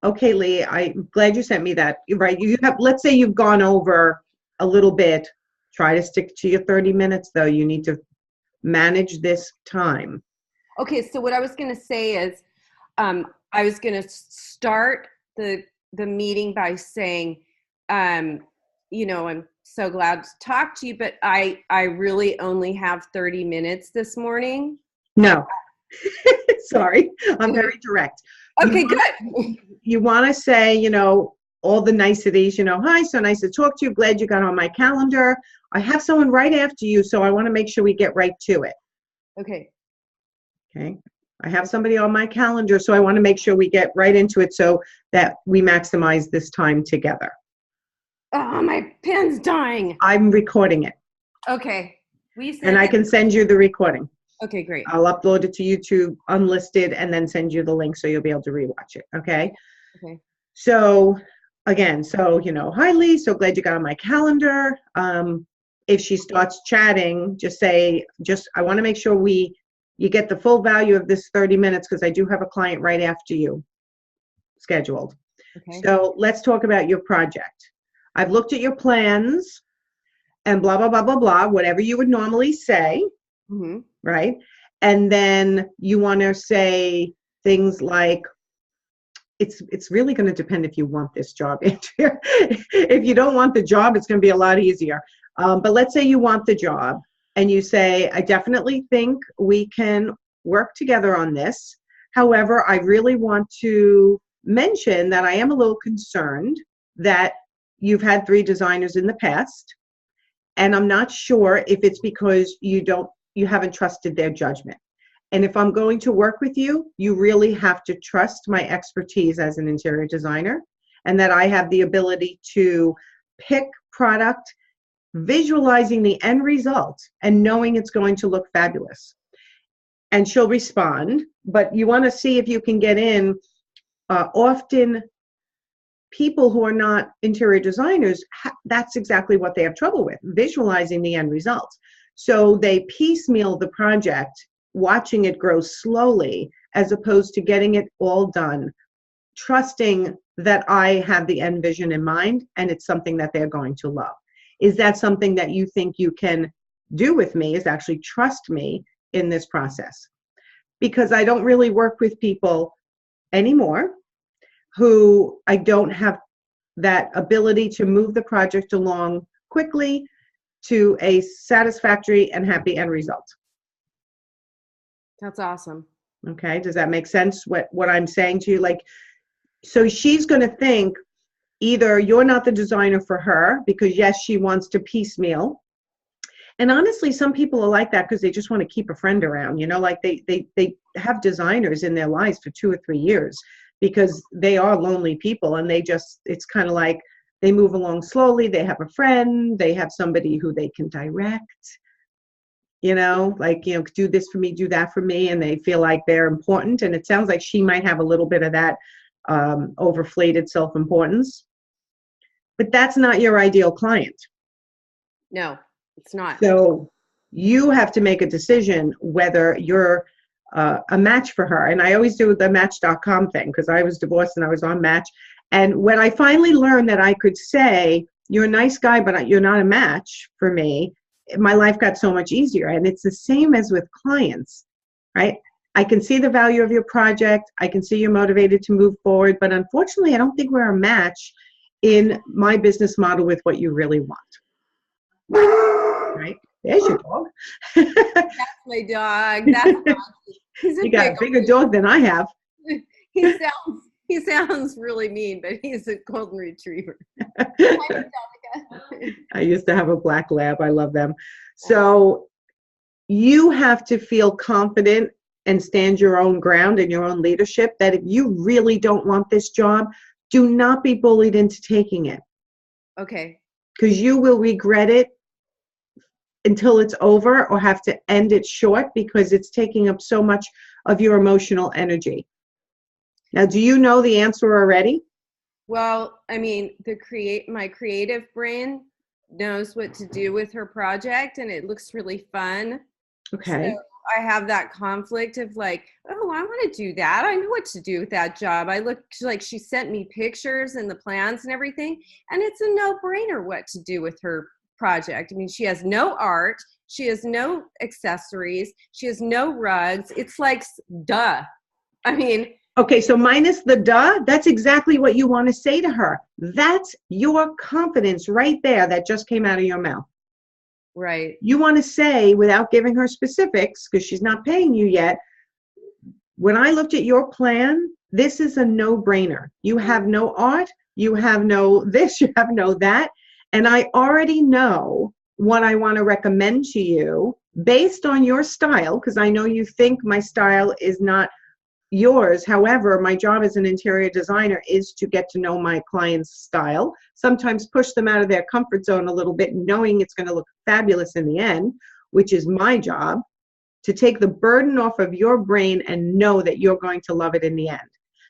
Okay, Lee, I'm glad you sent me that. You're right. You have, let's say you've gone over a little bit. Try to stick to your 30 minutes, though. You need to manage this time. Okay, so what I was going to say is, I was going to start the meeting by saying, I'm so glad to talk to you, but I really only have 30 minutes this morning. No, sorry, I'm very direct. Okay, good. You want to say, all the niceties, hi, so nice to talk to you. Glad you got on my calendar. I have someone right after you, so I want to make sure we get right to it. Okay. Okay. I have somebody on my calendar, so I want to make sure we get right into it so that we maximize this time together. Oh, my pen's dying. I'm recording it. Okay. And I can send you the recording. Okay, great. I'll upload it to YouTube unlisted and then send you the link so you'll be able to rewatch it. Okay. Okay. So again, hi Lee, so glad you got on my calendar. If she starts chatting, just say, I want to make sure you get the full value of this 30 minutes because I do have a client right after you scheduled. Okay. So let's talk about your project. I've looked at your plans and blah, blah, blah, blah, blah, whatever you would normally say, right? And then you want to say things like, it's really going to depend if you want this job, Andrea. If you don't want the job, it's going to be a lot easier. But let's say you want the job and you say, I definitely think we can work together on this. However, I really want to mention that I am a little concerned that you've had 3 designers in the past, and I'm not sure if it's because you haven't trusted their judgment. And if I'm going to work with you, you really have to trust my expertise as an interior designer and that I have the ability to pick product, visualizing the end result and knowing it's going to look fabulous. And she'll respond, but you want to see if you can get in. Often people who are not interior designers, that's exactly what they have trouble with, visualizing the end result. So they piecemeal the project, watching it grow slowly, as opposed to getting it all done, trusting that I have the end vision in mind and it's something that they're going to love. Is that something that you think you can do with me, is actually trust me in this process? Because I don't really work with people anymore who I don't have that ability to move the project along quickly to a satisfactory and happy end result. That's awesome. Okay, does that make sense what I'm saying to you? So she's going to think either you're not the designer for her because yes, she wants to piecemeal. And honestly, some people are like that because they just want to keep a friend around, they have designers in their lives for 2 or 3 years because they are lonely people and it's kind of like they move along slowly. They have a friend, they have somebody who they can direct, do this for me, do that for me. And they feel like they're important. And it sounds like she might have a little bit of that overflated self-importance, but that's not your ideal client. No, it's not. So you have to make a decision whether you're a match for her. And I always do the Match.com thing because I was divorced and I was on Match. And when I finally learned that I could say, you're a nice guy, but you're not a match for me, my life got so much easier. And it's the same as with clients, right? I can see the value of your project. I can see you're motivated to move forward. But unfortunately, I don't think we're a match in my business model with what you really want. Right? There's your dog. That's my dog. You got a bigger dog than I have. He sounds really mean, but he's a golden retriever. I used to have a black lab. I love them. So you have to feel confident and stand your own ground in your own leadership that if you really don't want this job, do not be bullied into taking it. Okay. Because you will regret it until it's over or have to end it short because it's taking up so much of your emotional energy. Now, do you know the answer already? Well, I mean, my creative brain knows what to do with her project and it looks really fun. Okay. I have that conflict of like, oh, I want to do that. I know what to do with that job. I looked like she sent me pictures and the plans and everything, and it's a no-brainer what to do with her project. I mean, she has no art, she has no accessories, she has no rugs. It's like, duh. I mean, okay, so minus the duh, that's exactly what you want to say to her. That's your confidence right there that just came out of your mouth. right. You want to say, without giving her specifics, because she's not paying you yet, when I looked at your plan, this is a no-brainer. You have no art, you have no this, you have no that, and I already know what I want to recommend to you based on your style, because I know you think my style is not yours. However, my job as an interior designer is to get to know my client's style, sometimes push them out of their comfort zone a little bit, knowing it's going to look fabulous in the end, which is my job, to take the burden off of your brain and know that you're going to love it in the end.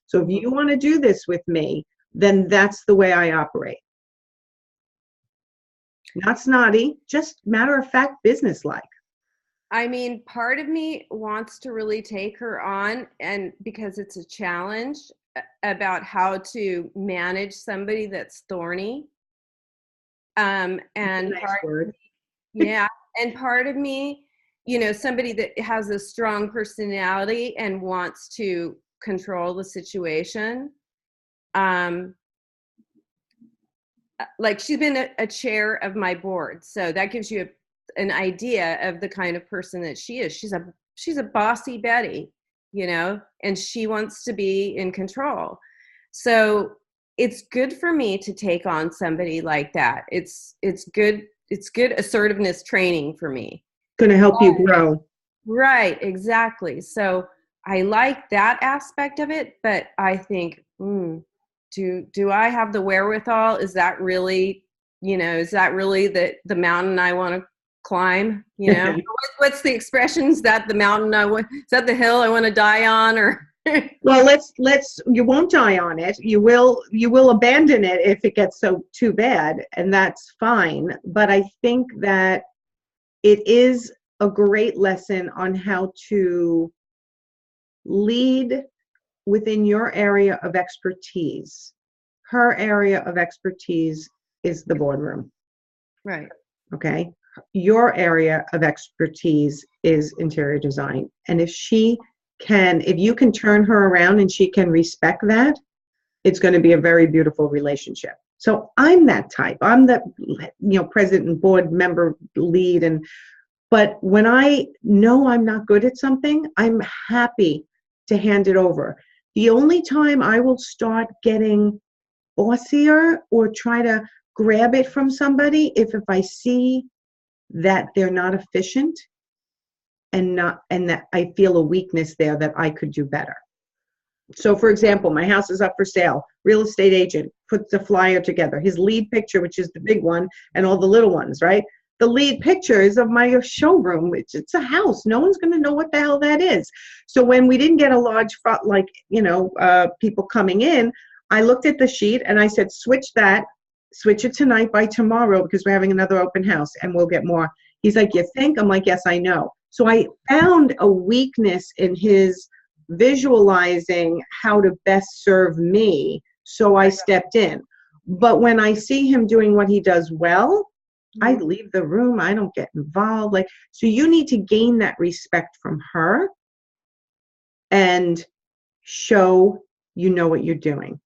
So if you want to do this with me, then that's the way I operate. Not snotty, just matter of fact, business-like. I mean, part of me wants to really take her on, and because it's a challenge about how to manage somebody that's thorny. And nice word. yeah, and part of me, you know, somebody that has a strong personality and wants to control the situation. Like she's been a chair of my board, so that gives you an idea of the kind of person that she is. She's a bossy Betty, you know, and she wants to be in control. So it's good for me to take on somebody like that. It's good assertiveness training for me. Going to help you grow. Right, exactly. So I like that aspect of it, but I think, do I have the wherewithal? Is that really, you know, is that really the mountain I want to climb? You know, what's the expression? Is that the mountain is that the hill I want to die on? Or well, you won't die on it. You will abandon it if it gets too bad, and that's fine. But I think that it is a great lesson on how to lead within your area of expertise. Her area of expertise is the boardroom. right. Okay. Your area of expertise is interior design. And if you can turn her around and she can respect that, it's going to be a very beautiful relationship. So I'm that type. I'm the, president and board member lead. But when I know I'm not good at something, I'm happy to hand it over. The only time I will start getting bossier or try to grab it from somebody if I see that they're not efficient and that I feel a weakness there that I could do better. So for example, my house is up for sale. Real estate agent puts the flyer together. His lead picture, which is the big one, and all the little ones, right? The lead picture is of my showroom, which it's a house. No one's going to know what the hell that is. So when we didn't get a large, people coming in, I looked at the sheet and I said, switch it tonight by tomorrow because we're having another open house and we'll get more. He's like, you think? I'm like, yes, I know. So I found a weakness in his visualizing how to best serve me. So I stepped in. But when I see him doing what he does well, I leave the room. I don't get involved. So you need to gain that respect from her and show you know what you're doing.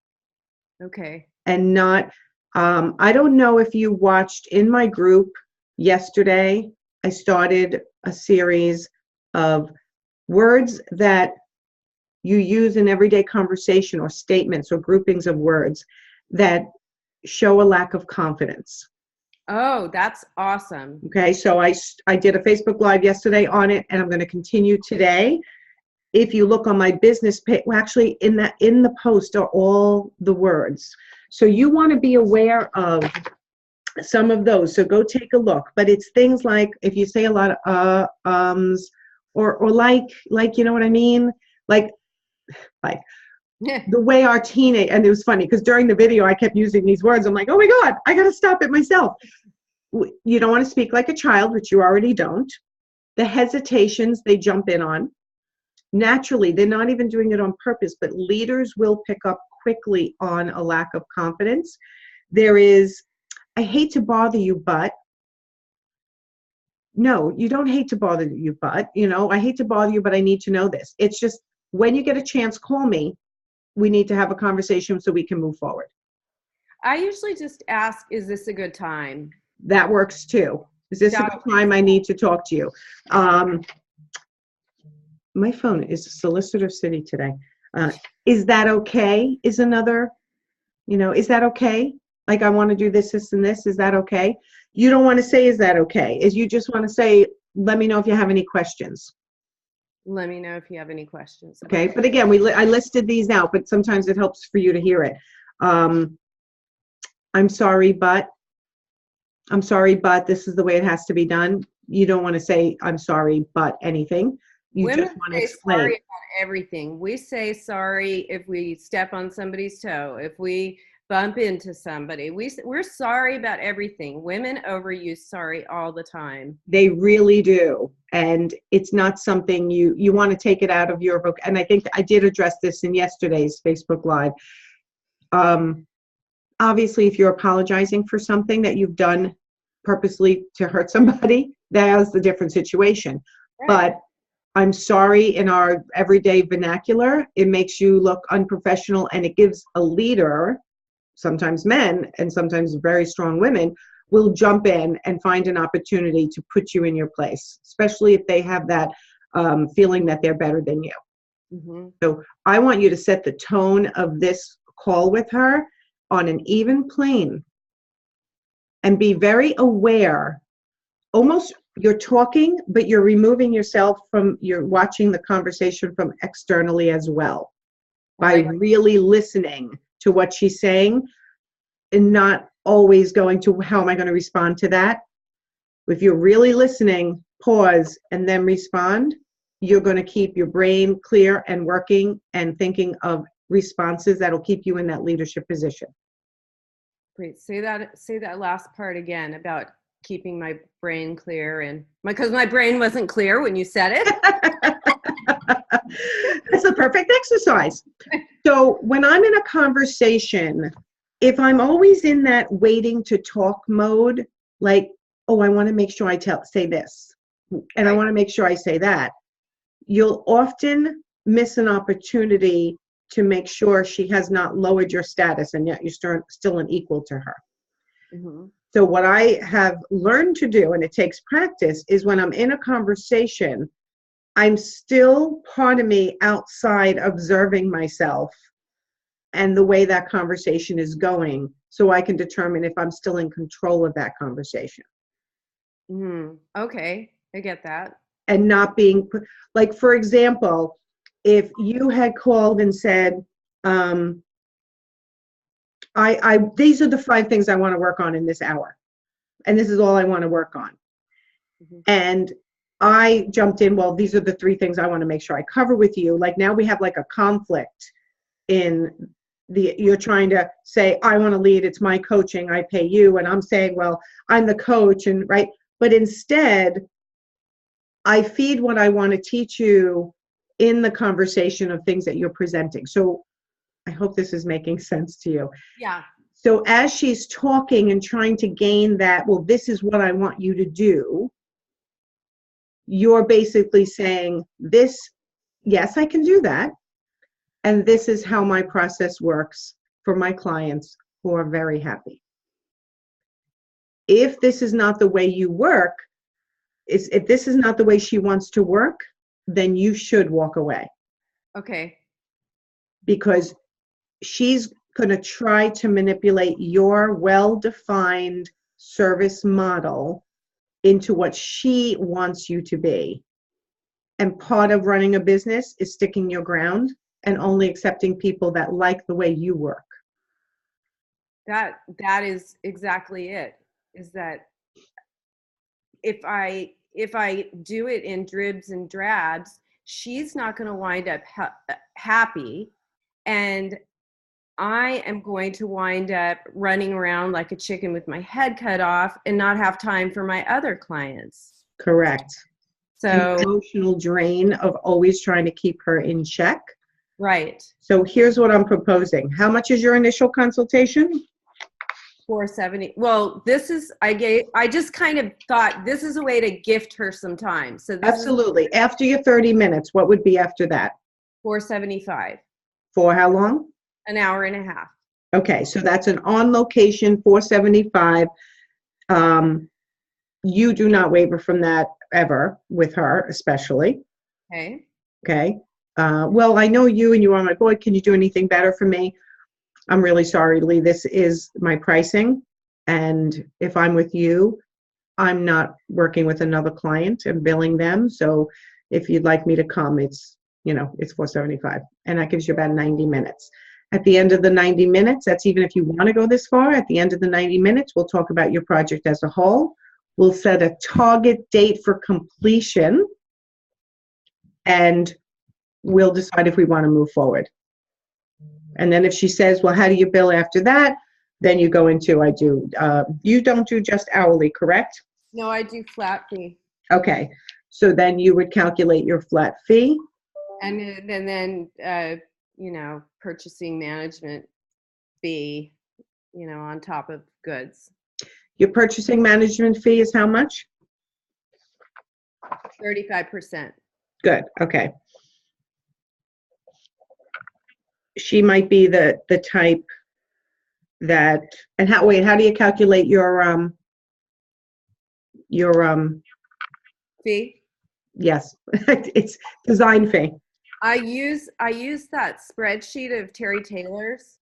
Okay. And not, I don't know if you watched in my group yesterday, I started a series of words that you use in everyday conversation or statements or groupings of words that show a lack of confidence. Oh, that's awesome. Okay, so I did a Facebook Live yesterday on it, and I'm going to continue today. If you look on my business page, well, actually in the post are all the words. So you want to be aware of some of those. So go take a look. But it's things like if you say a lot of or like you know what I mean, like the way our teenage, and it was funny because during the video I kept using these words. I'm like, oh my God, I got to stop it myself. You don't want to speak like a child, which you already don't. The hesitations they jump in on. Naturally, they're not even doing it on purpose, but leaders will pick up quickly on a lack of confidence. There is, I hate to bother you, but no, you don't hate to bother you, but, I hate to bother you, but I need to know this. It's just when you get a chance, call me. We need to have a conversation so we can move forward. I usually just ask, is this a good time? That works too. Is this a good time? I need to talk to you. My phone is Solicitor City today. Is that okay? Is another, is that okay? Like, I want to do this, this, and this. Is that okay? You don't want to say, is that okay? Is you just want to say, let me know if you have any questions. Let me know if you have any questions. Okay. But again, I listed these out, but sometimes it helps for you to hear it. I'm sorry, but this is the way it has to be done. You don't want to say, I'm sorry, but anything. You Women just want to say explain. sorry about everything. We say sorry if we step on somebody's toe, if we bump into somebody. We're sorry about everything. Women overuse sorry all the time. They really do. And it's not something you want to take it out of your book. And I think I did address this in yesterday's Facebook Live. Obviously, if you're apologizing for something that you've done purposely to hurt somebody, that's a different situation. Right. But I'm sorry, in our everyday vernacular, it makes you look unprofessional, and it gives a leader, sometimes men and sometimes very strong women, will jump in and find an opportunity to put you in your place, especially if they have that feeling that they're better than you. Mm-hmm. So I want you to set the tone of this call with her on an even plane and be very aware. Almost you're talking, but you're removing yourself you're watching the conversation from externally as well, by really listening to what she's saying and not always going to, how am I going to respond to that? If you're really listening, pause and then respond, you're going to keep your brain clear and working and thinking of responses that'll keep you in that leadership position. Great. Say that last part again about keeping my brain clear, and because my brain wasn't clear when you said it. That's the perfect exercise. So when I'm in a conversation, if I'm always in that waiting to talk mode, like, oh, I want to make sure I say this, and I want to make sure I say that, you'll often miss an opportunity to make sure she has not lowered your status and yet you're still an equal to her. Mm-hmm. So what I have learned to do, and it takes practice, is when I'm in a conversation, I'm still part of me outside observing myself and the way that conversation is going, so I can determine if I'm still in control of that conversation. Okay, I get that. And not being, like, for example, if you had called and said, these are the 5 things I want to work on in this hour, and this is all I want to work on. Mm-hmm. And I jumped in, well, these are the 3 things I want to make sure I cover with you. Like, now we have like a conflict in you're trying to say, I want to lead, it's my coaching, I pay you. And I'm saying, well, I'm the coach, and right. But instead, I feed what I want to teach you in the conversation of things that you're presenting. So I hope this is making sense to you. Yeah. So as she's talking and trying to gain that, well, this is what I want you to do, you're basically saying this, yes, I can do that. And this is how my process works for my clients who are very happy. If this is not the way you work, if this is not the way she wants to work, then you should walk away. Okay. Because she's going to try to manipulate your well-defined service model into what she wants you to be. And part of running a business is sticking your ground and only accepting people that like the way you work. That is exactly it. Is that if I do it in dribs and drabs, she's not going to wind up happy, and I am going to wind up running around like a chicken with my head cut off and not have time for my other clients. Correct. So, emotional drain of always trying to keep her in check. right. So here's what I'm proposing. How much is your initial consultation? $470. Well, I just kind of thought this is a way to gift her some time. So this Absolutely. After your 30 minutes, what would be after that? $475. For how long? An hour and a half. Okay, so that's an on-location $475. You do not waver from that ever with her, especially. Okay. Okay. Well, I know you and you are like, boy, can you do anything better for me? I'm really sorry, Lee. This is my pricing. And if I'm with you, I'm not working with another client and billing them. So if you'd like me to come, it's $475. And that gives you about 90 minutes. At the end of the 90 minutes, that's even if you want to go this far, at the end of the 90 minutes, we'll talk about your project as a whole. We'll set a target date for completion, and we'll decide if we want to move forward. And then if she says, well, how do you bill after that? Then you go into, you don't do just hourly, correct? No, I do flat fee. Okay. So then you would calculate your flat fee. And then purchasing management fee, on top of goods. Your purchasing management fee is how much? 35%. Good. Okay. She might be the type that, and how do you calculate your fee? Yes, it's design fee. I use that spreadsheet of Terry Taylor's.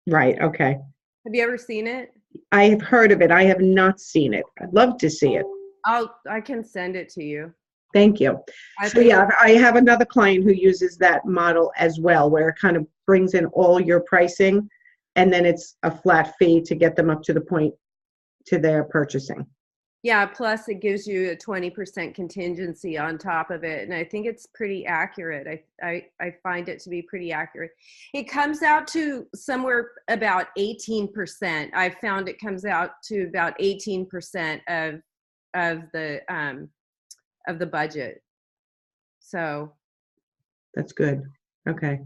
Right. Okay. Have you ever seen it? I have heard of it. I have not seen it. I'd love to see it. I can send it to you. Thank you. I have another client who uses that model as well, where it kind of brings in all your pricing, and then it's a flat fee to get them up to the point to their purchasing. Yeah, plus it gives you a 20% contingency on top of it. And I think it's pretty accurate. I find it to be pretty accurate. It comes out to somewhere about 18%. I found it comes out to about 18% of the budget. So that's good. Okay.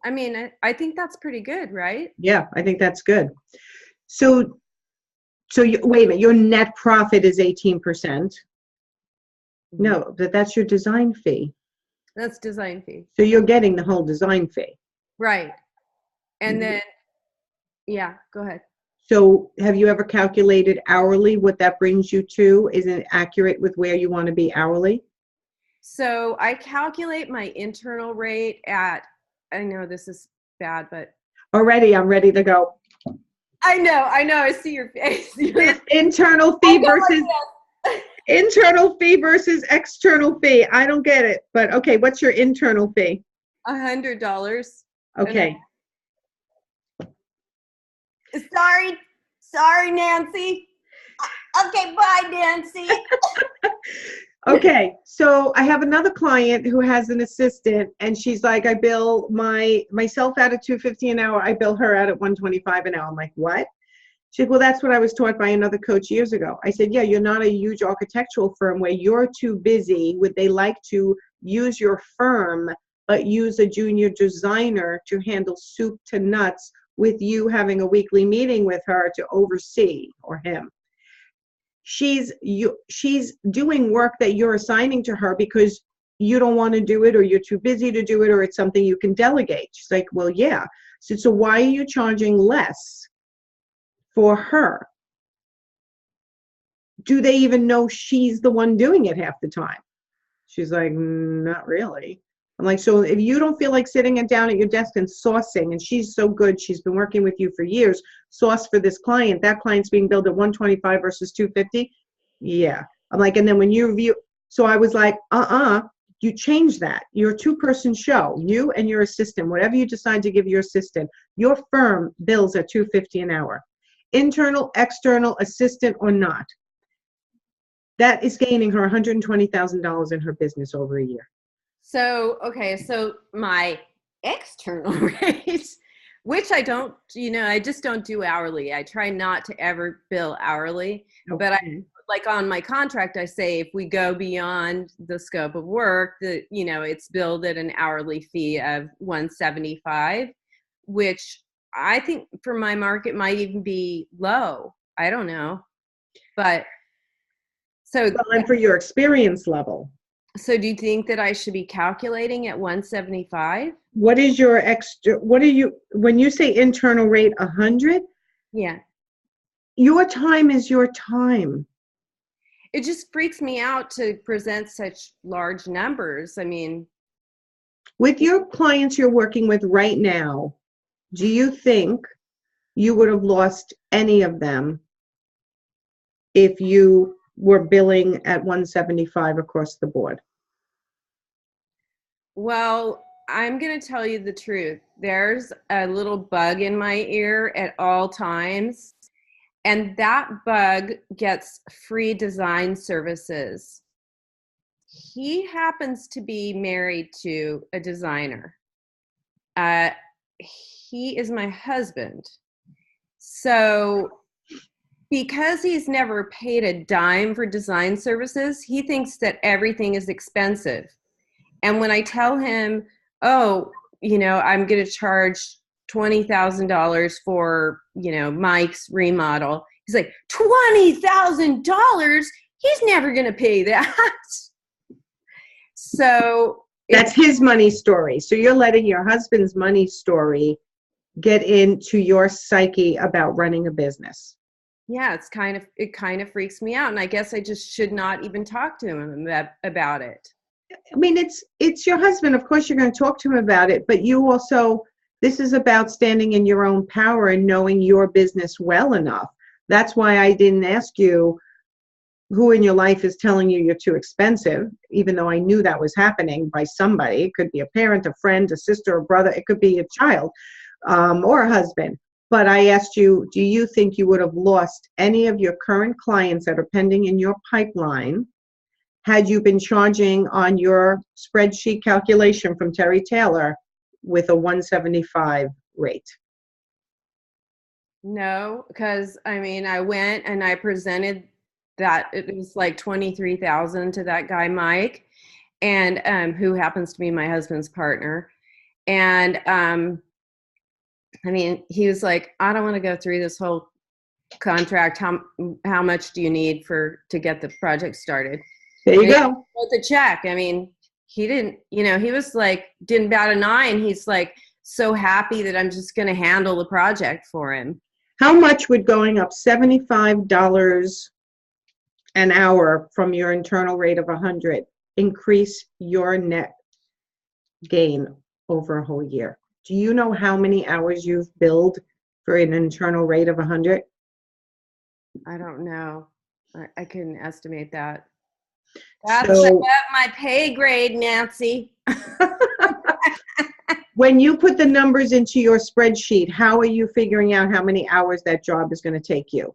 I mean, I think that's pretty good, right? Yeah, I think that's good. So wait a minute, your net profit is 18%. No, that's your design fee. That's design fee. So you're getting the whole design fee. Right. And then, yeah, go ahead. So have you ever calculated hourly what that brings you to? Is it accurate with where you want to be hourly? So I calculate my internal rate at, I know this is bad, but. Already, I'm ready to go. I know. I see your face. Internal fee versus external fee. I don't get it, but okay. What's your internal fee? $100. Okay. Sorry, Nancy. Okay, bye, Nancy. Okay, so I have another client who has an assistant, and she's like, I bill myself out at $250 an hour. I bill her out at $125 an hour. I'm like, what? She said, well, that's what I was taught by another coach years ago. I said, yeah, you're not a huge architectural firm where you're too busy. Would they like to use your firm, but use a junior designer to handle soup to nuts with you having a weekly meeting with her to oversee, or him? She's doing work that you're assigning to her because you don't want to do it, or you're too busy to do it, or it's something you can delegate. She's like, well, yeah. So why are you charging less for her? Do they even know she's the one doing it half the time? She's like, not really. I'm like, so if you don't feel like sitting down at your desk and sourcing, and she's so good, she's been working with you for years, source for this client, that client's being billed at $125 versus $250. Yeah. I'm like, and then when you review, so I was like, you change that. You're a two-person show, you and your assistant, whatever you decide to give your assistant, your firm bills at $250 an hour. Internal, external, assistant or not. That is gaining her $120,000 in her business over a year. So, okay, so my external rate, which I just don't do hourly. I try not to ever bill hourly, okay. But I like on my contract, I say, if we go beyond the scope of work, it's billed at an hourly fee of $175, which I think for my market might even be low. I don't know. But and for your experience level. So do you think that I should be calculating at 175? What is your extra, when you say internal rate 100? Yeah. Your time is your time. It just freaks me out to present such large numbers. I mean, with your clients you're working with right now, do you think you would have lost any of them if you were billing at 175 across the board? Well, I'm going to tell you the truth. There's a little bug in my ear at all times, and that bug gets free design services. He happens to be married to a designer. He is my husband. So because he's never paid a dime for design services, he thinks that everything is expensive. And when I tell him, I'm going to charge $20,000 for, Mike's remodel, he's like, $20,000? He's never going to pay that. So that's his money story. So you're letting your husband's money story get into your psyche about running a business. Yeah, it kind of freaks me out. And I guess I just should not even talk to him about it. I mean, it's your husband. Of course, you're going to talk to him about it, but you also, this is about standing in your own power and knowing your business well enough. That's why I didn't ask you who in your life is telling you you're too expensive, even though I knew that was happening by somebody. It could be a parent, a friend, a sister, a brother. It could be a child or a husband. But I asked you, do you think you would have lost any of your current clients that are pending in your pipeline had you been charging on your spreadsheet calculation from Terry Taylor with a 175 rate? No, because I went and I presented that it was like 23,000 to that guy, Mike, and who happens to be my husband's partner. And he was like, I don't want to go through this whole contract. How much do you need to get the project started? There you go. Wrote the check. He didn't, he was like, didn't bat an eye, and he's like so happy that I'm just going to handle the project for him. How much would going up $75 an hour from your internal rate of 100 increase your net gain over a whole year? Do you know how many hours you've billed for an internal rate of 100? I don't know. I couldn't estimate that. That's above my pay grade, Nancy. When you put the numbers into your spreadsheet, how are you figuring out how many hours that job is going to take you?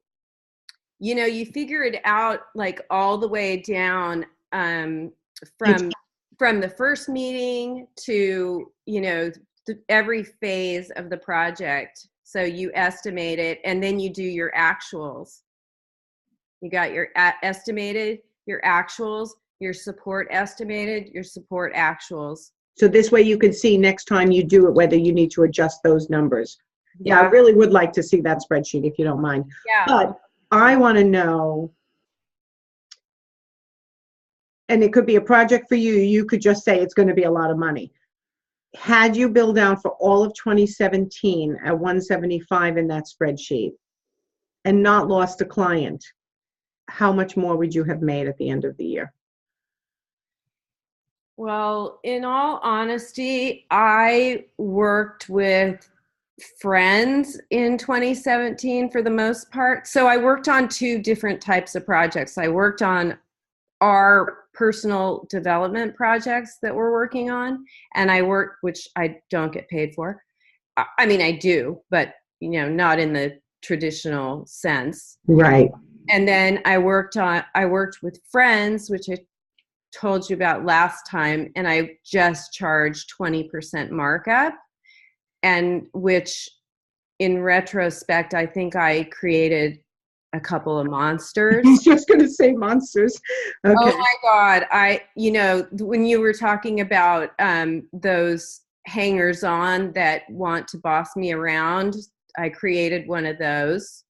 You figure it out like all the way down from the first meeting to, every phase of the project. So you estimate it, and then you do your actuals. You got your estimated, your actuals, your support estimated, your support actuals. So this way you can see next time you do it whether you need to adjust those numbers. Yeah, I really would like to see that spreadsheet if you don't mind. Yeah. But I want to know, and it could be a project for you, you could just say it's going to be a lot of money. Had you billed out for all of 2017 at 175 in that spreadsheet and not lost a client, how much more would you have made at the end of the year? Well, in all honesty, I worked with friends in 2017 for the most part. So I worked on two different types of projects. I worked on our personal development projects that we're working on, and which I don't get paid for. I do, but not in the traditional sense. Right. And then I worked with friends, which I told you about last time, and I just charged 20% markup, and which in retrospect, I think I created a couple of monsters. I was just going to say monsters. Okay. Oh my God. When you were talking about those hangers on that want to boss me around, I created one of those.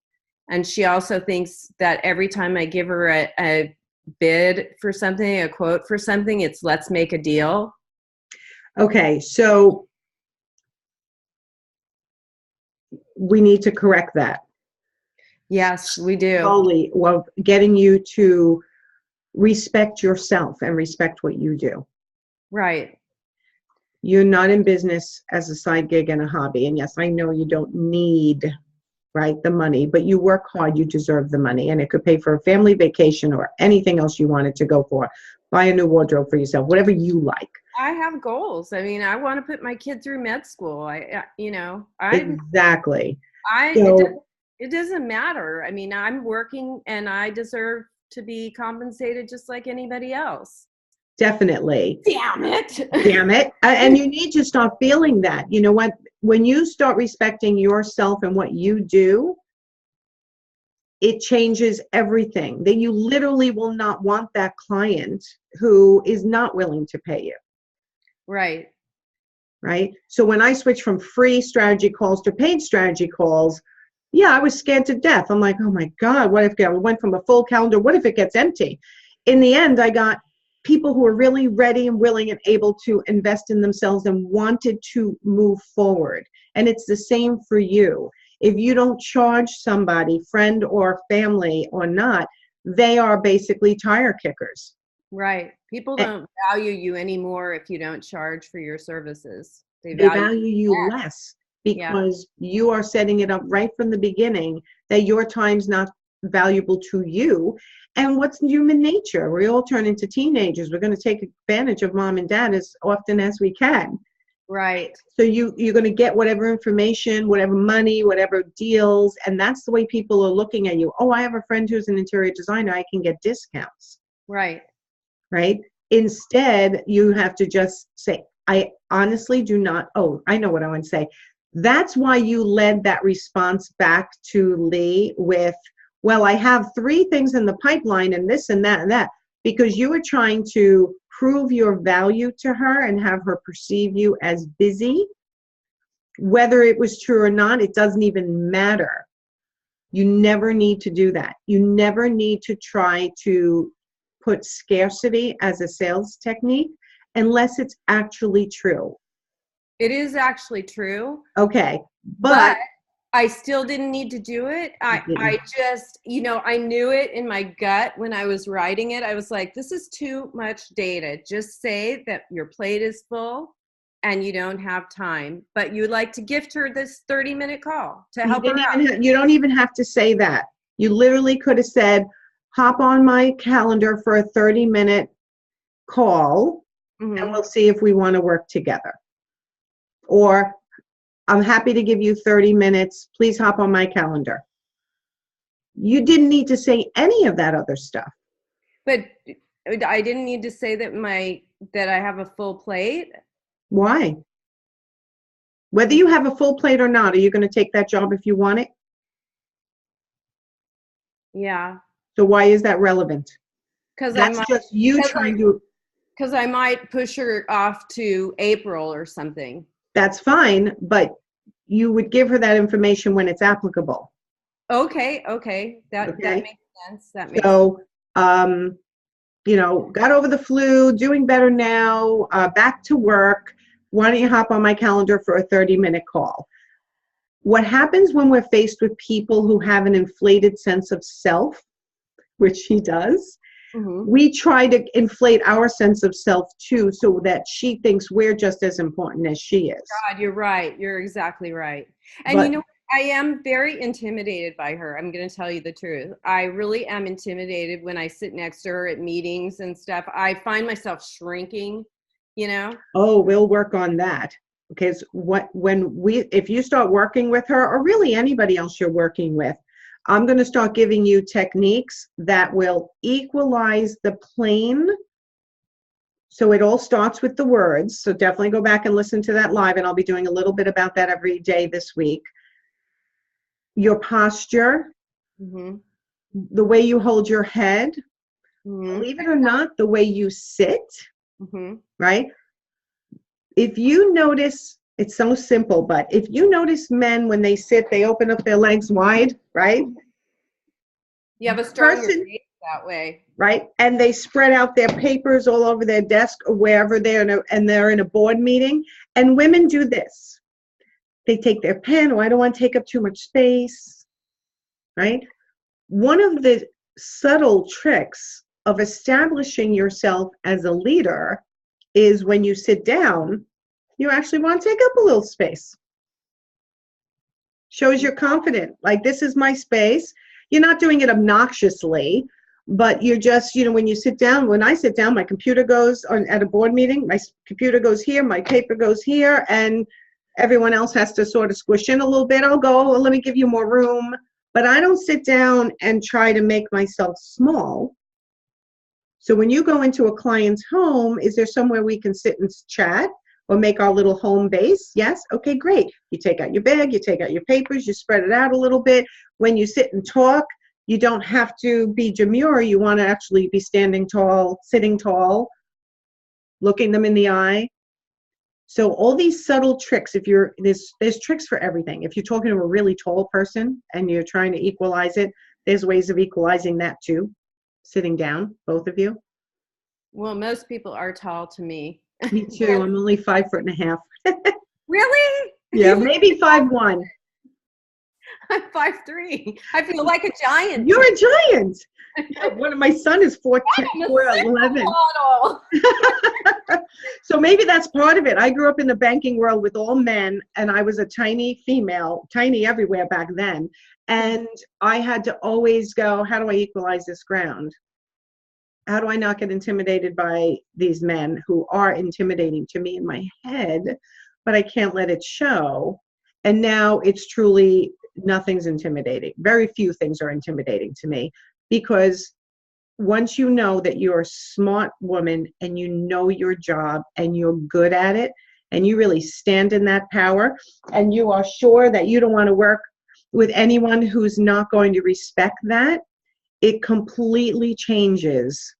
And she also thinks that every time I give her a bid for something, a quote for something, it's let's make a deal. Okay. So we need to correct that. Yes, we do. Slowly, well, getting you to respect yourself and respect what you do. Right. You're not in business as a side gig and a hobby. And yes, I know you don't need, right, the money, but you work hard, you deserve the money. And it could pay for a family vacation or anything else you wanted to go for. Buy a new wardrobe for yourself, whatever you like. I have goals. I mean, I want to put my kid through med school. Exactly. It doesn't matter. I mean, I'm working and I deserve to be compensated just like anybody else. Definitely. Damn it. Damn it. And you need to start feeling that. You know what? When you start respecting yourself and what you do, it changes everything. That you literally will not want that client who is not willing to pay you. Right. Right. So when I switched from free strategy calls to paid strategy calls, yeah, I was scared to death. I'm like, oh my God, what if I went from a full calendar? What if it gets empty? In the end, I got people who are really ready and willing and able to invest in themselves and wanted to move forward. And it's the same for you. If you don't charge somebody, friend or family or not, they are basically tire kickers. Right. People don't value you anymore if you don't charge for your services. They value you less because you are setting it up right from the beginning that your time's not valuable to you. And what's human nature? We all turn into teenagers. We're going to take advantage of mom and dad as often as we can. Right. So you're going to get whatever information, whatever money, whatever deals. And that's the way people are looking at you. Oh, I have a friend who's an interior designer. I can get discounts. Right. Right. Instead, you have to just say, I honestly do not. Oh, I know what I want to say. That's why you led that response back to Lee with, well, I have 3 things in the pipeline and this and that and that, because you were trying to prove your value to her and have her perceive you as busy. Whether it was true or not, it doesn't even matter. You never need to do that. You never need to try to put scarcity as a sales technique unless it's actually true. It is actually true. Okay. But I still didn't need to do it. I just, I knew it in my gut when I was writing it. I was like, this is too much data. Just say that your plate is full and you don't have time, but you would like to gift her this 30-minute call to help her out. You don't even have to say that. You literally could have said, hop on my calendar for a 30-minute call, and we'll see if we want to work together. Or, I'm happy to give you 30 minutes. Please hop on my calendar. You didn't need to say any of that other stuff. But I didn't need to say that I have a full plate. Why? Whether you have a full plate or not, are you going to take that job if you want it? Yeah. So why is that relevant? Because I might push her off to April or something. That's fine, but you would give her that information when it's applicable. Okay. That makes sense. Got over the flu, doing better now, back to work. Why don't you hop on my calendar for a 30-minute call? What happens when we're faced with people who have an inflated sense of self, which she does, we try to inflate our sense of self too, so that she thinks we're just as important as she is. God, you're right. You're exactly right. And I am very intimidated by her. I'm going to tell you the truth. I really am intimidated when I sit next to her at meetings and stuff. I find myself shrinking, Oh, we'll work on that. Because if you start working with her, or really anybody else you're working with, I'm going to start giving you techniques that will equalize the plane. So it all starts with the words. So definitely go back and listen to that live, and I'll be doing a little bit about that every day this week. Your posture, the way you hold your head, Mm-hmm. believe it or not, the way you sit, Mm-hmm. right? If you notice, it's so simple, but if you notice men when they sit, they open up their legs wide, right? You have a stronger Person, base that way. right? And they spread out their papers all over their desk or wherever and they're in a board meeting. And women do this. They take their pen, oh, I don't want to take up too much space, right? One of the subtle tricks of establishing yourself as a leader is when you sit down, you actually want to take up a little space. Shows you're confident. Like, this is my space. You're not doing it obnoxiously, but you're just, when you sit down, when I sit down, my computer goes at a board meeting, my computer goes here, my paper goes here, and everyone else has to sort of squish in a little bit. I'll go, well, let me give you more room. But I don't sit down and try to make myself small. So when you go into a client's home, is there somewhere we can sit and chat or make our little home base? Yes? Okay, great. You take out your bag, you take out your papers, you spread it out a little bit. When you sit and talk, you don't have to be demure. You want to actually be standing tall, sitting tall, looking them in the eye. So all these subtle tricks, there's tricks for everything. If you're talking to a really tall person and you're trying to equalize it, there's ways of equalizing that too. Sitting down, both of you. Well, most people are tall to me. Me too. I'm only 5'1.5". Really? Yeah, maybe 5'1". I'm 5'3". I feel like a giant. You're a giant. Yeah, one of my son is 4'11". So maybe that's part of it. I grew up in the banking world with all men, and I was a tiny female, tiny everywhere back then. And I had to always go, how do I equalize this ground? How do I not get intimidated by these men who are intimidating to me in my head, but I can't let it show? And now it's truly nothing's intimidating. Very few things are intimidating to me, because once you know that you're a smart woman and you know your job and you're good at it and you really stand in that power and you are sure that you don't want to work with anyone who's not going to respect that, it completely changes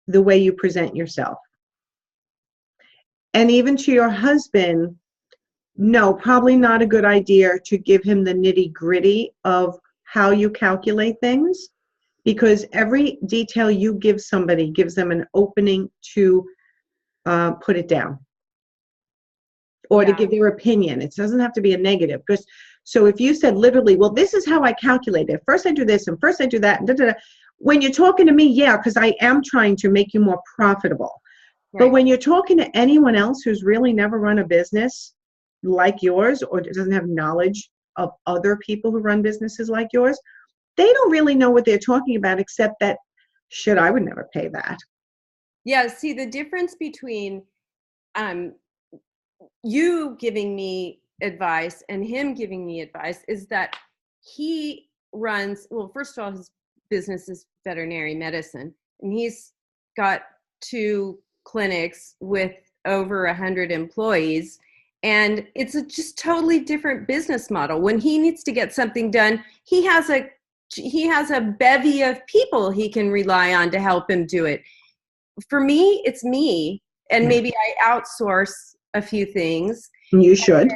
the way you present yourself. And even to your husband, no, probably not a good idea to give him the nitty-gritty of how you calculate things, because every detail you give somebody gives them an opening to put it down or to give their opinion. It doesn't have to be a negative. Because so if you said literally, well, this is how I calculate it. First I do this and first I do that. And da, da, da. When you're talking to me, yeah, because I am trying to make you more profitable. Right. But when you're talking to anyone else who's really never run a business like yours or doesn't have knowledge of other people who run businesses like yours, they don't really know what they're talking about, except that, shit, I would never pay that. Yeah, see, the difference between you giving me advice and him giving me advice is that he runs, well, first of all, his business is veterinary medicine, and he's got 2 clinics with over 100 employees. And it's a just totally different business model. When he needs to get something done, he has a bevy of people he can rely on to help him do it. For me, it's me, and maybe I outsource a few things. You should.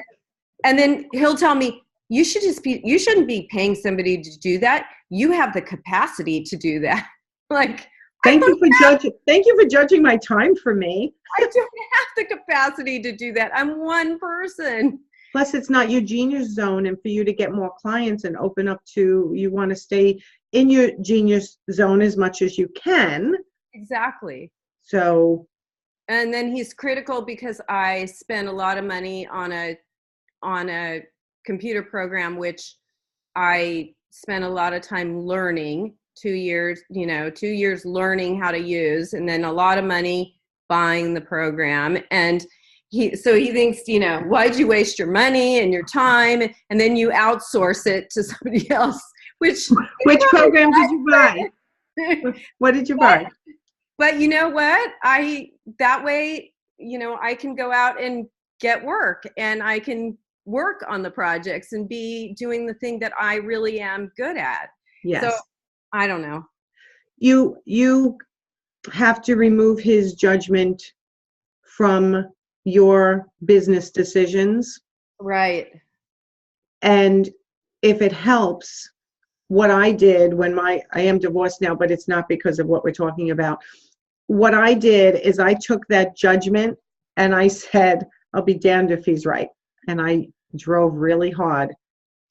And then he'll tell me, you shouldn't be paying somebody to do that. You have the capacity to do that. Like, Thank you for judging my time for me. I don't have the capacity to do that. I'm one person. Plus, it's not your genius zone, and for you to get more clients and open up to, you want to stay in your genius zone as much as you can. Exactly. So. And then he's critical because I spend a lot of money on a computer program, which I spent a lot of time learning. 2 years learning how to use, and then a lot of money buying the program. And he thinks, why'd you waste your money and your time? And then you outsource it to somebody else, which program did you buy? What did you buy? But you know what? That way, I can go out and get work, and I can work on the projects and be doing the thing that I really am good at. Yes. So I don't know. You have to remove his judgment from your business decisions. Right. And if it helps, what I did when I am divorced now, but it's not because of what we're talking about. What I did is I took that judgment and I said, I'll be damned if he's right. And I drove really hard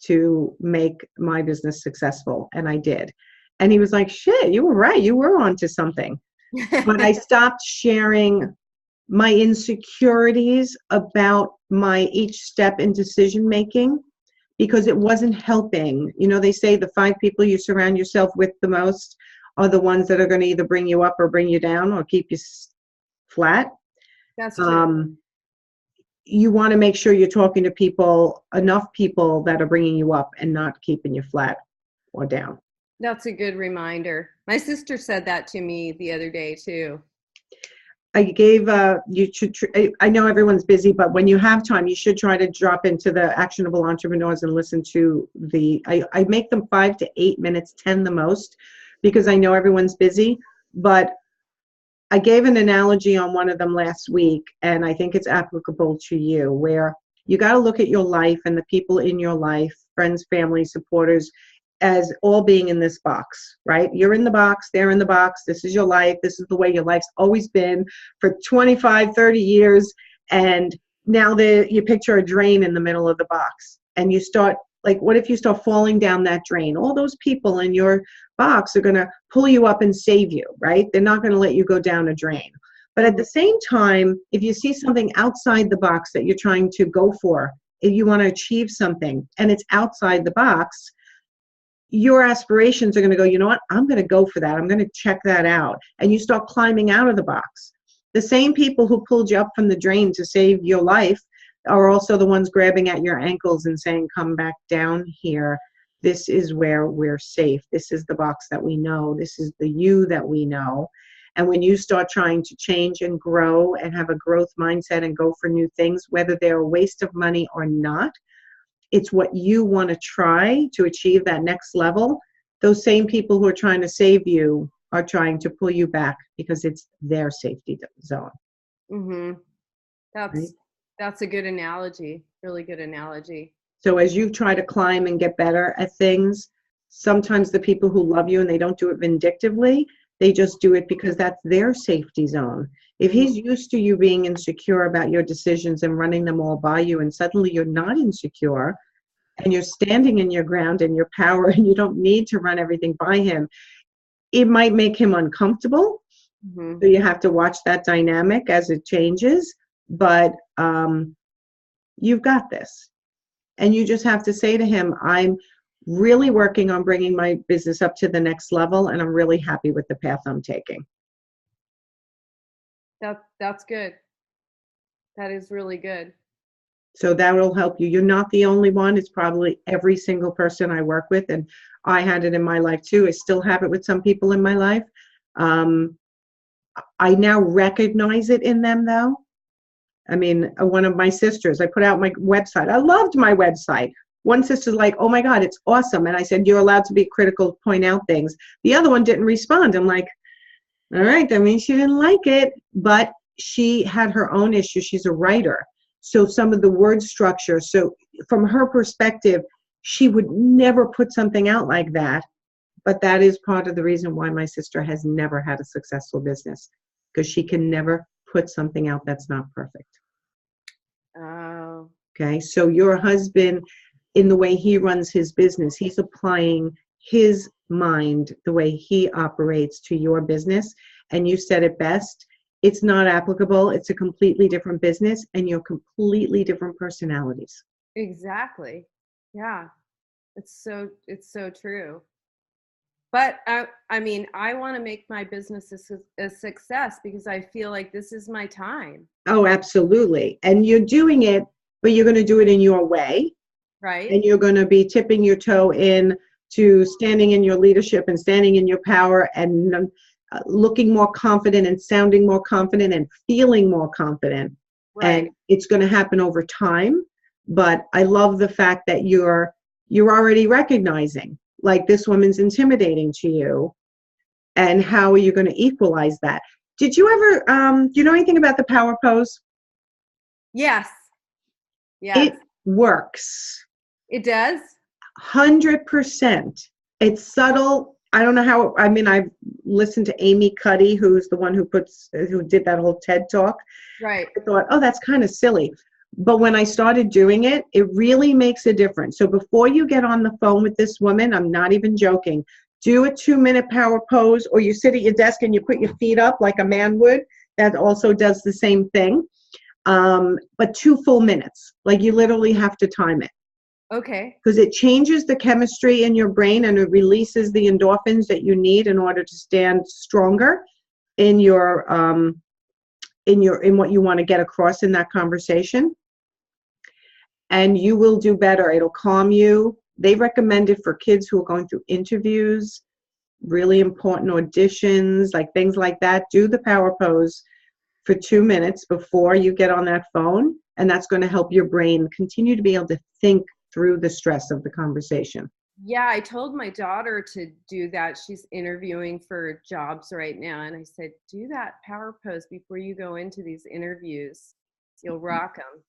to make my business successful. And I did. And he was like, shit, you were right. You were onto something. But I stopped sharing my insecurities about my each step in decision making because it wasn't helping. You know, they say the 5 people you surround yourself with the most are the ones that are going to either bring you up or bring you down or keep you flat. That's true. You want to make sure you're talking to people, enough people that are bringing you up and not keeping you flat or down. That's a good reminder. My sister said that to me the other day too. I gave, you should, I know everyone's busy, but when you have time, you should try to drop into the Actionable Entrepreneurs and listen to I make them 5 to 8 minutes, 10 the most, because I know everyone's busy. But I gave an analogy on one of them last week, and I think it's applicable to you, where you got to look at your life and the people in your life, friends, family, supporters, as all being in this box, right? You're in the box, they're in the box. This is your life. This is the way your life's always been for 25, 30 years. And now you picture a drain in the middle of the box and you start, like, what if you start falling down that drain? All those people in your box are going to pull you up and save you, right? They're not going to let you go down a drain. But at the same time, if you see something outside the box that you're trying to go for, if you want to achieve something and it's outside the box, your aspirations are going to go, you know what, I'm going to go for that. I'm going to check that out. And you start climbing out of the box. The same people who pulled you up from the drain to save your life are also the ones grabbing at your ankles and saying, come back down here. This is where we're safe. This is the box that we know. This is the you that we know. And when you start trying to change and grow and have a growth mindset and go for new things, whether they're a waste of money or not, it's what you want to try to achieve that next level. Those same people who are trying to save you are trying to pull you back because it's their safety zone. Mm-hmm. Right? That's a good analogy. Really good analogy. So as you try to climb and get better at things, sometimes the people who love you and they don't do it vindictively, they just do it because that's their safety zone. If he's used to you being insecure about your decisions and running them all by you, and suddenly you're not insecure and you're standing in your ground and your power and you don't need to run everything by him, it might make him uncomfortable. Mm-hmm. So you have to watch that dynamic as it changes, but you've got this. And you just have to say to him, I'm really working on bringing my business up to the next level, and I'm really happy with the path I'm taking. That's good. That is really good. So that will help you. You're not the only one. It's probably every single person I work with, and I had it in my life too. I still have it with some people in my life. I now recognize it in them, though. I mean, one of my sisters, I put out my website. I loved my website. One sister's like, oh my God, it's awesome. And I said, you're allowed to be critical, point out things. The other one didn't respond. I'm like, all right, that means she didn't like it. But she had her own issues. She's a writer. So some of the word structure. So from her perspective, she would never put something out like that. But that is part of the reason why my sister has never had a successful business, because she can never put something out that's not perfect. Oh. Okay, so your husband, in the way he runs his business, he's applying his mind, the way he operates, to your business. And you said it best. It's not applicable. It's a completely different business, and you're completely different personalities. Exactly. Yeah. It's so true. But I mean, I want to make my business a success because I feel like this is my time. Oh, absolutely. And you're doing it, but you're going to do it in your way. Right. And you're going to be tipping your toe in to standing in your leadership and standing in your power and looking more confident and sounding more confident and feeling more confident. Right. And it's going to happen over time. But I love the fact that you're already recognizing like this woman's intimidating to you, and how are you going to equalize that? Did you ever, do you know anything about the power pose? Yes. It Yes. works. It does? 100%. It's subtle. I don't know how, I mean, I've listened to Amy Cuddy, who's the one who did that whole TED talk. Right. I thought, oh, that's kind of silly. But when I started doing it, it really makes a difference. So before you get on the phone with this woman, I'm not even joking, do a 2-minute power pose, or you sit at your desk and you put your feet up like a man would. That also does the same thing. But 2 full minutes. Like you literally have to time it. Okay. Because it changes the chemistry in your brain and it releases the endorphins that you need in order to stand stronger in your in what you want to get across in that conversation. And you will do better. It'll calm you. They recommend it for kids who are going through interviews, really important auditions, like things like that. Do the power pose for 2 minutes before you get on that phone, and that's going to help your brain continue to be able to think through the stress of the conversation. Yeah, I told my daughter to do that. She's interviewing for jobs right now, and I said, do that power pose before you go into these interviews. You'll rock them.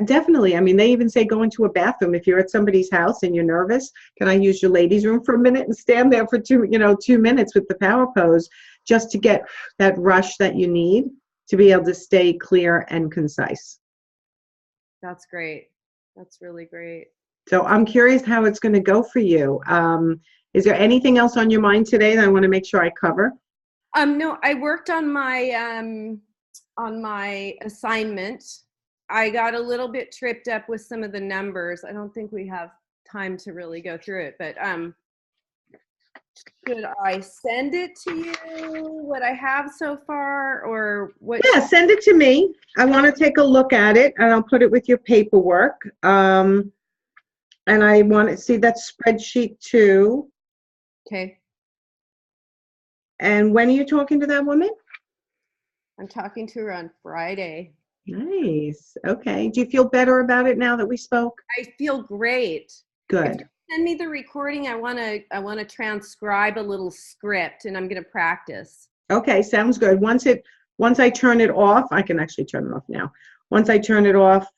Definitely. I mean, they even say go into a bathroom. If you're at somebody's house and you're nervous, can I use your ladies' room for a minute and stand there for 2 minutes with the power pose, just to get that rush that you need to be able to stay clear and concise. That's great. That's really great. So I'm curious how it's going to go for you. Is there anything else on your mind today that I want to make sure I cover? No, I worked on my assignment. I got a little bit tripped up with some of the numbers. I don't think we have time to really go through it, but should I send it to you, what I have so far, or what? Yeah, send it to me. I want to take a look at it, and I'll put it with your paperwork. And I want to see that spreadsheet too. Okay. And when are you talking to that woman? I'm talking to her on Friday. Nice. Okay. Do you feel better about it now that we spoke? I feel great. Good. Send me the recording. I want to transcribe a little script, and I'm going to practice. Okay, sounds good. Once I turn it off, I can actually turn it off now. Once I turn it off,